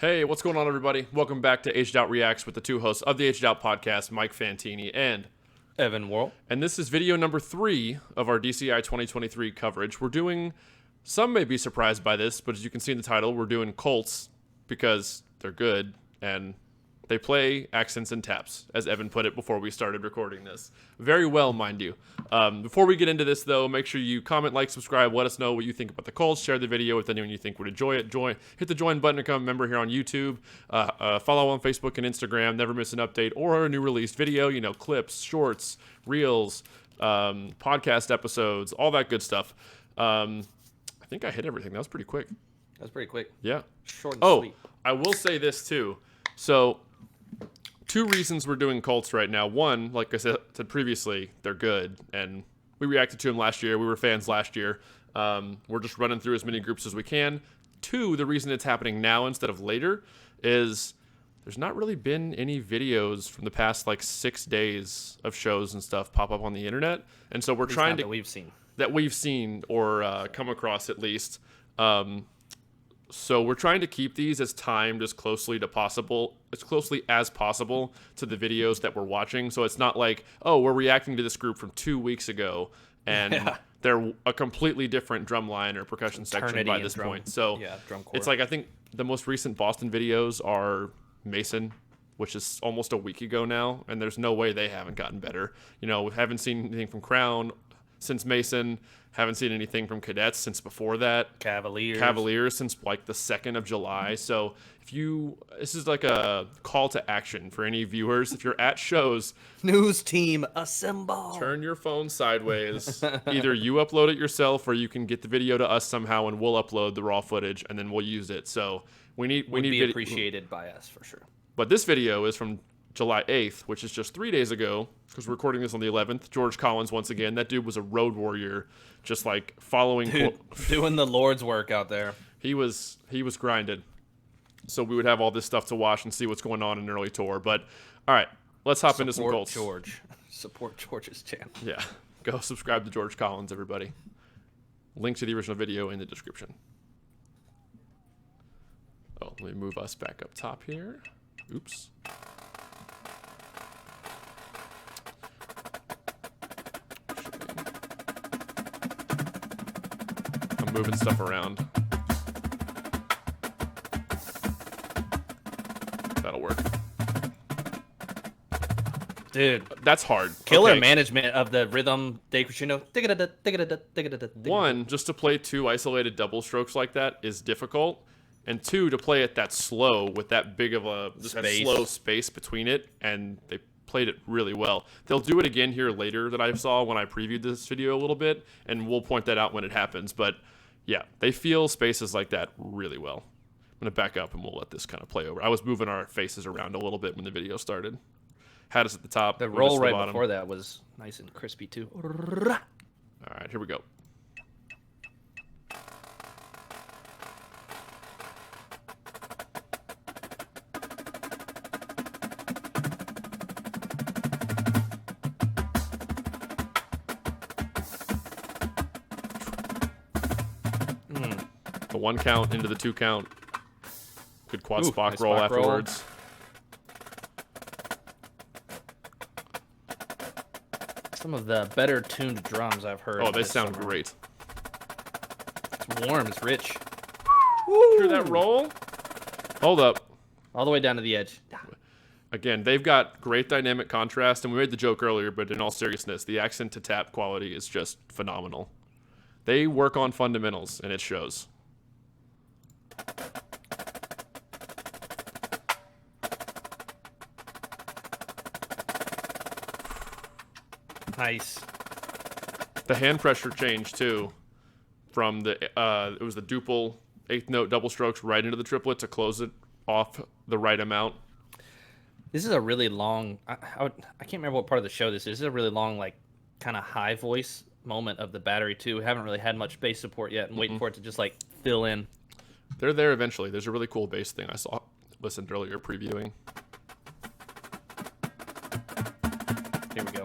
Hey, what's going on, everybody? Welcome back to Aged Out Reacts with the two hosts of the Aged Out podcast, Mike Fantini and Evan Worrell. And this is video number 3 of our DCI 2023 coverage. We're doing, some may be surprised by this, but as you can see in the title, we're doing Colts because they're good and they play accents and taps, as Evan put it before we started recording this. Very well, mind you. Before we get into this, though, make sure you comment, like, subscribe, let us know what you think about the Colts, share the video with anyone you think would enjoy it. Hit the join button to become a member here on YouTube. Follow on Facebook and Instagram, never miss an update or a new released video, clips, shorts, reels, podcast episodes, all that good stuff. I think I hit everything. That was pretty quick. That was pretty quick. Yeah. Short and sweet. I will say this, too. So, 2 reasons we're doing Colts right now. One, like I said previously, they're good, and we reacted to them last year. We were fans last year. We're just running through as many groups as we can. 2, the reason it's happening now instead of later is there's not really been any videos from the past 6 days of shows and stuff pop up on the internet, and so we're trying to that we've seen or come across at least. So we're trying to keep these as timed as closely as possible to the videos that we're watching. So it's not like, oh, we're reacting to this group from 2 weeks ago and they're a completely different drumline or percussion section by this point. So drum corps. it's I think the most recent Boston videos are Mason, which is almost a week ago now, and there's no way they haven't gotten better. We haven't seen anything from Crown since Mason. Haven't seen anything from Cadets since before that. Cavaliers since the 2nd of July. So this is like a call to action for any viewers. If you're at shows, news team assemble. Turn your phone sideways. Either you upload it yourself or you can get the video to us somehow and we'll upload the raw footage and then we'll use it. So we need appreciated by us for sure. But this video is from July 8th, which is just 3 days ago, because we're recording this on the 11th. George Collins, once again, that dude was a road warrior, just following... doing the Lord's work out there. He was grinded. So we would have all this stuff to watch and see what's going on in an early tour. But, all right, let's hop into some Colts. Support George's channel. Yeah, go subscribe to George Collins, everybody. Link to the original video in the description. Oh, let me move us back up top here. Oops. I'm moving stuff around. That'll work. Dude, that's hard. Killer management of the rhythm decrescendo. One, just to play 2 isolated double strokes like that is difficult. And 2, to play it that slow with that big of that slow space between it, and they played it really well. They'll do it again here later that I saw when I previewed this video a little bit, and we'll point that out when it happens. But yeah, they feel spaces like that really well. I'm going to back up and we'll let this kind of play over. I was moving our faces around a little bit when the video started. Had us at the top. The roll right before that was nice and crispy too. All right, here we go. The 1 count into the 2 count. Good quad Spock roll afterwards. Some of the better tuned drums I've heard. Oh, they sound great. It's warm. It's rich. Hear that roll? Hold up. All the way down to the edge. Again, they've got great dynamic contrast, and we made the joke earlier, but in all seriousness, the accent to tap quality is just phenomenal. They work on fundamentals, and it shows. Nice. The hand pressure change too, from the it was the duple 8th note double strokes right into the triplet to close it off the right amount. This is a really long. I can't remember what part of the show this is. This is a really long, kind of high voice moment of the battery too. We haven't really had much bass support yet, and waiting for it to just fill in. They're there eventually. There's a really cool bass thing I listened earlier previewing. Here we go.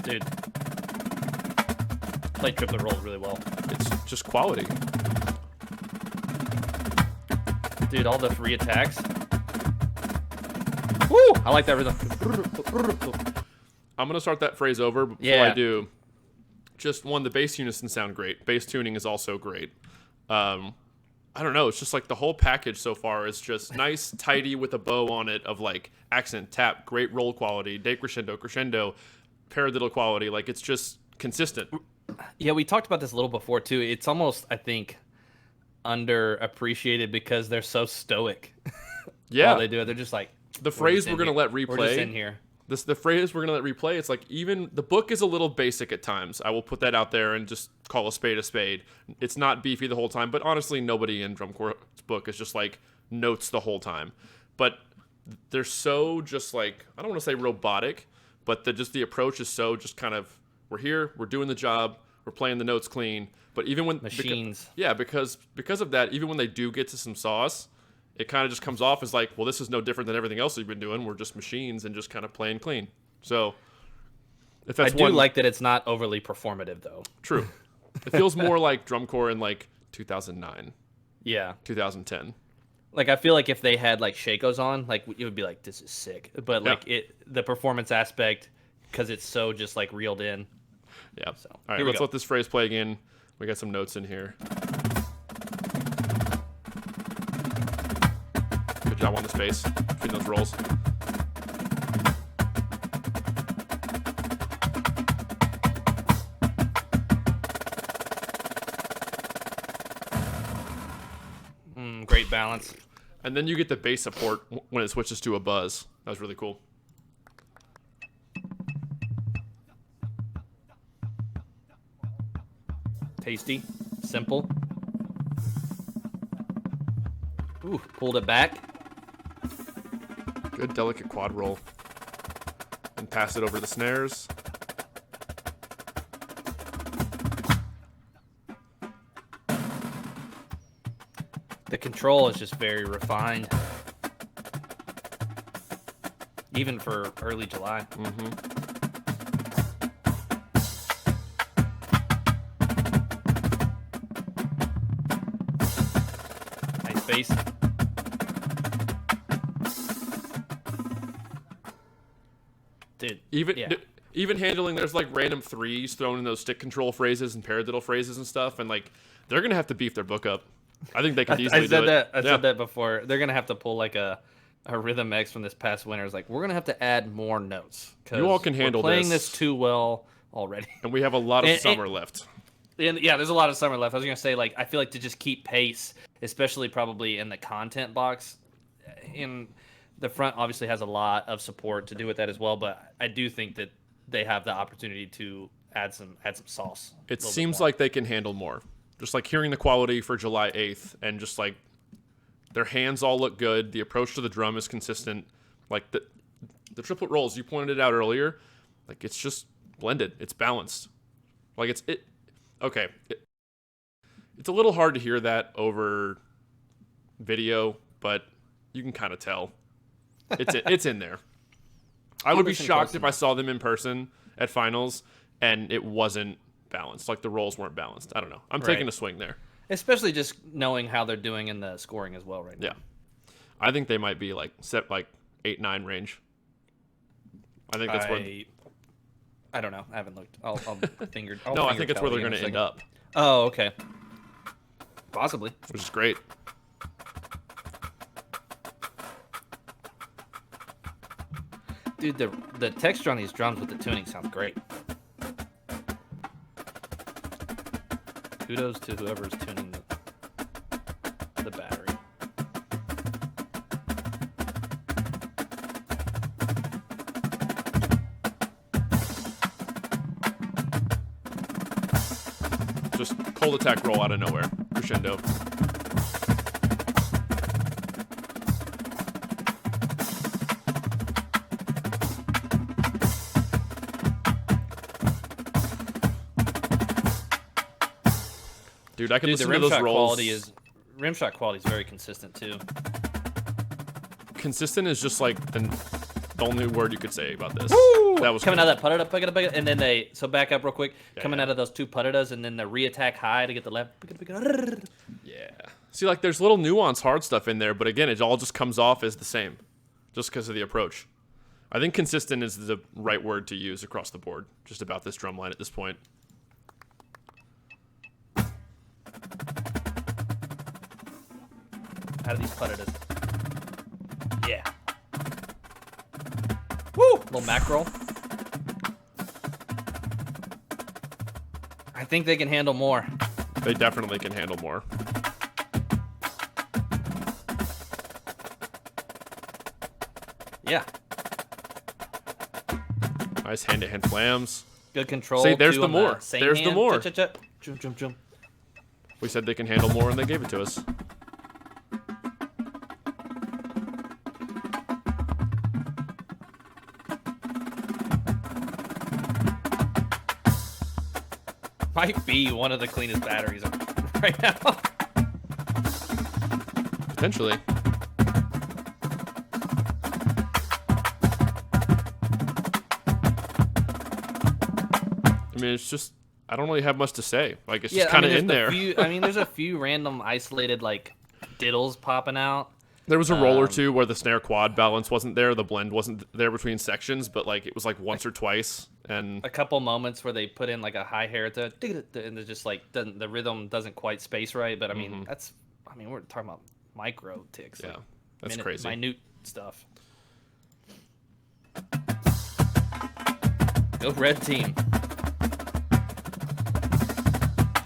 Dude, play triplet rolls really well. It's just quality. Dude, all the free attacks. Woo! I like that rhythm. I'm going to start that phrase over, but before I do, just one, the bass unison sound great. Bass tuning is also great. I don't know. It's just like the whole package so far is just nice, tidy with a bow on it of like accent, tap, great roll quality, decrescendo, crescendo, paradiddle quality. Like it's just consistent. Yeah, we talked about this a little before too. It's almost, I think, underappreciated because they're so stoic. Yeah. While they do it, they're just like the phrase we're going to let replay. We're just in here. The phrase we're going to let replay, it's like even the book is a little basic at times. I will put that out there and just call a spade a spade. It's not beefy the whole time, but honestly, nobody in drum corps' book is just like notes the whole time. But they're so just like, I don't want to say robotic, but the approach is so just kind of, we're here, we're doing the job, we're playing the notes clean. But even when machines, because of that, even when they do get to some sauce, it kind of just comes off as like, well, this is no different than everything else we've been doing. We're just machines and just kind of playing clean. So, if that's I do like that it's not overly performative, though. True. It feels more like drum corps in like 2009. Yeah. 2010. Like, I feel like if they had like Shakos on, like it would be like, this is sick. But like the performance aspect, because it's so just like reeled in. Yeah. So, all right, let's let this phrase play again. We got some notes in here. Good job on the space between those rolls. Great balance. And then you get the bass support when it switches to a buzz. That was really cool. Tasty. Simple. Ooh, pulled it back. Good delicate quad roll. And pass it over the snares. The control is just very refined. Even for early July. Nice bass. Dude. Even handling, there's like random threes thrown in those stick control phrases and paradiddle phrases and stuff, and like they're gonna have to beef their book up. I think they could easily do it. I said that before. They're gonna have to pull like a Rhythm X from this past winter. It's like, we're gonna have to add more notes. You all can handle we're playing this too well already. And we have a lot of summer left. And yeah, there's a lot of summer left. I was gonna say, like, I feel like to just keep pace, especially probably in the content box. In the front, obviously has a lot of support to do with that as well. But I do think that they have the opportunity to add some sauce. It seems like they can handle more. Just like hearing the quality for July 8th, and just like their hands all look good. The approach to the drum is consistent. Like the triplet rolls you pointed it out earlier, like it's just blended. It's balanced. Like it's a little hard to hear that over video, but you can kind of tell. It's in there. I would be shocked if I saw them in person at finals and it wasn't balanced. Like the rolls weren't balanced. I don't know. I'm taking a swing there. Especially just knowing how they're doing in the scoring as well right now. Yeah. I think they might be like set like 8-9 range. I think that's where I don't know. I haven't looked. I'll finger. No, I think it's where they're going to end up. Oh, okay. Possibly. Which is great. Dude, the texture on these drums with the tuning sounds great. Kudos to whoever's tuning the battery. Just cold attack roll out of nowhere. Crescendo. Dude, I can listen to those rolls. Rimshot quality is very consistent too. Consistent is just like the the only word you could say about this. Woo! That was coming good. out of that putted, and then so back up real quick, coming yeah. out of those two putted, and then the re-attack high to get the left. Yeah. See, like, there's little nuance hard stuff in there, but again, it all just comes off as the same, just because of the approach. I think consistent is the right word to use across the board, just about this drum line at this point. Out of these putted. Yeah. Woo! Little mackerel. I think they can handle more. They definitely can handle more. Yeah. Nice hand-to-hand flams. Good control. See, there's too, the on more. same There's hand. the more. Jump, jump, jump. We said they can handle more, and they gave it to us. Might be one of the cleanest batteries right now. Potentially. I mean, it's just, I don't really have much to say. Like, it's just kind of in there. There's a few random isolated, like, diddles popping out. There was a roll or two where the snare quad balance wasn't there, the blend wasn't there between sections, but like it was like once or twice, and a couple moments where they put in like a high hair to, and it's just like the rhythm doesn't quite space right. But I mean, we're talking about micro ticks. Yeah, like that's crazy. Minute stuff. Go red team.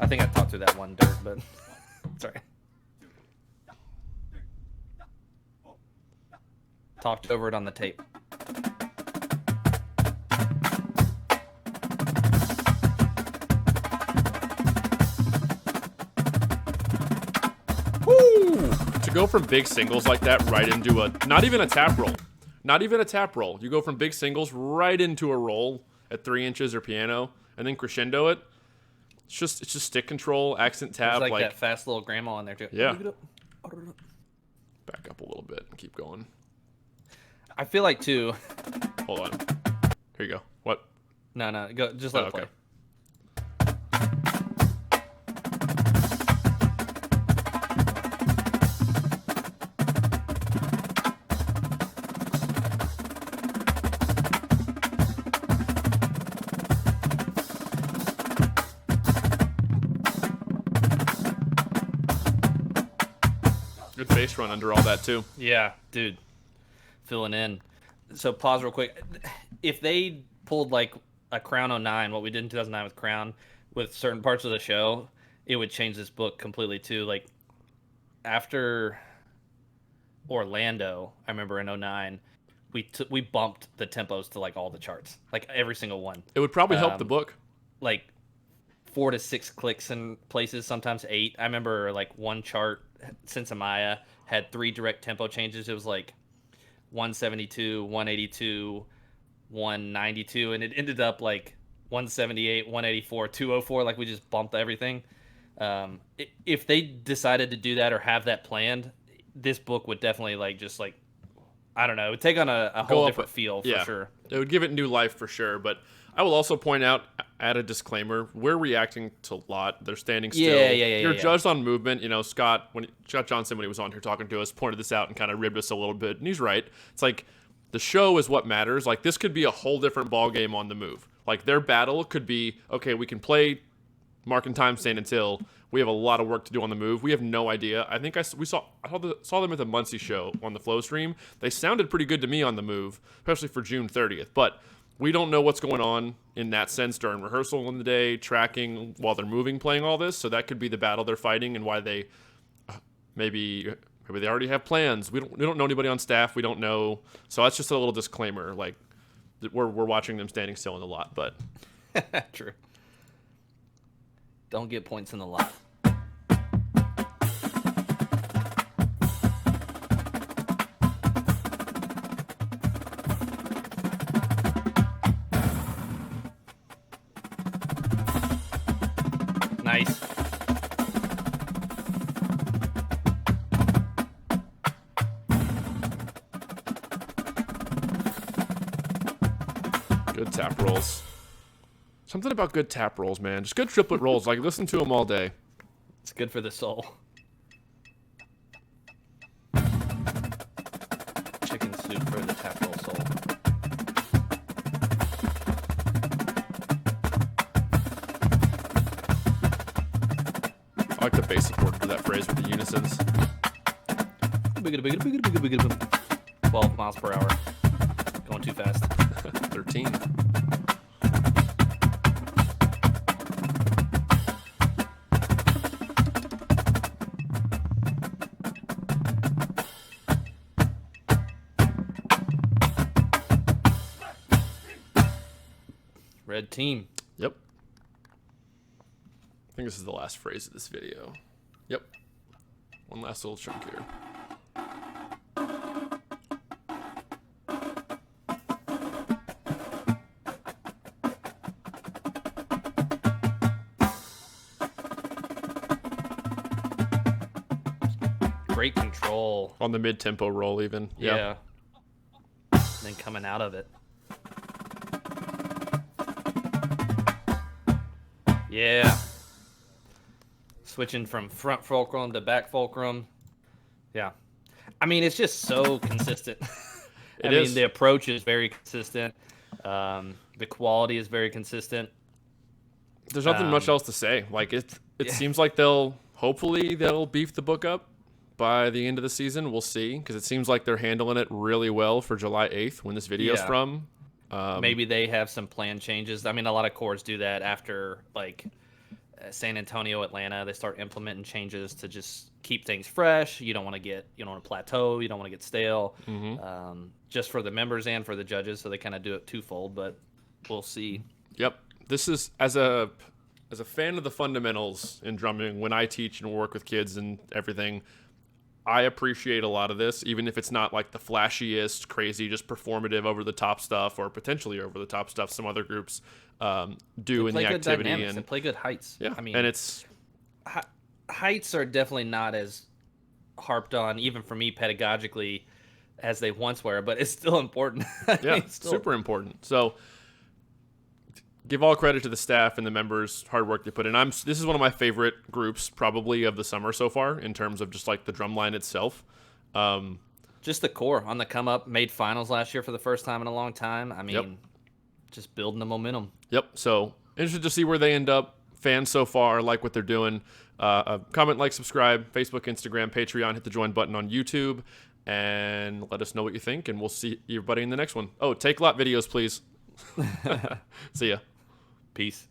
I think I talked through that one dirt, but sorry. Talked over it on the tape. Woo! To go from big singles like that right into not even a tap roll. Not even a tap roll. You go from big singles right into a roll at 3 inches or piano, and then crescendo it. It's just stick control, accent tap. There's like that fast little grandma in there too. Yeah. Back up a little bit and keep going. I feel like too. Hold on. Here you go. What? No, go. Just let it play. Good bass run under all that too. Yeah, dude. Filling in. So pause real quick. If they pulled like a Crown 09, what we did in 2009 with Crown, with certain parts of the show, it would change this book completely too. Like after Orlando, I remember in 09, we bumped the tempos to like all the charts, like every single one. It would probably help the book. Like 4 to 6 clicks in places, sometimes 8. I remember like one chart, Sensamaya, had 3 direct tempo changes. It was like 172, 182, 192, and it ended up like 178, 184, 204. Like we just bumped everything. If they decided to do that or have that planned, this book would definitely I don't know, it would take on a whole different feel for sure. It would give it new life for sure. But I will also point out, add a disclaimer, we're reacting to a lot. They're standing still. You're judged on movement. You know, Scott Johnson, when he was on here talking to us, pointed this out and kind of ribbed us a little bit. And he's right. It's like the show is what matters. Like this could be a whole different ball game on the move. Like their battle could be, okay, we can play mark and time, stand until. We have a lot of work to do on the move. We have no idea. I think I saw them at the Muncie show on the Flow stream. They sounded pretty good to me on the move, especially for June 30th. But we don't know what's going on in that sense during rehearsal in the day, tracking while they're moving, playing all this. So that could be the battle they're fighting and why they maybe they already have plans. We don't know anybody on staff. We don't know. So that's just a little disclaimer. Like we're watching them standing still in the lot, but true. Don't get points in the lot. Nice. tap rolls. Something about good tap rolls, man. Just good triplet rolls. Like, listen to them all day. It's good for the soul. Chicken soup for the tap roll soul. I like the basic word for that phrase with the unisons. 12 miles per hour. Going too fast. 13. Red team. Yep. I think this is the last phrase of this video. Yep. One last little chunk here. Great control. On the mid-tempo roll even. Yeah. And then coming out of it. Yeah. Switching from front fulcrum to back fulcrum. Yeah. I mean, it's just so consistent. I mean, the approach is very consistent. The quality is very consistent. There's nothing much else to say. Like, it seems like they'll beef the book up by the end of the season. We'll see, because it seems like they're handling it really well for July 8th when this video's from. Maybe they have some plan changes. I mean, a lot of corps do that after, like, San Antonio, Atlanta. They start implementing changes to just keep things fresh. You don't want to plateau. You don't want to get stale. Just for the members and for the judges, so they kind of do it twofold. But we'll see. Yep. This is as a fan of the fundamentals in drumming. When I teach and work with kids and everything, I appreciate a lot of this, even if it's not like the flashiest, crazy, just performative, over-the-top stuff, or potentially over-the-top stuff some other groups do in the activity. And they play good heights. Yeah, I mean, and it's heights are definitely not as harped on, even for me pedagogically, as they once were, but it's still important. Yeah, super important. So give all credit to the staff and the members' hard work they put in. This is one of my favorite groups probably of the summer so far in terms of just like the drumline itself. Just the core on the come up, made finals last year for the first time in a long time. I mean, just building the momentum. Yep. So interested to see where they end up. Fans so far like what they're doing. Comment, like, subscribe, Facebook, Instagram, Patreon, hit the join button on YouTube, and let us know what you think, and we'll see everybody in the next one. Oh, take lot videos, please. See ya. Peace.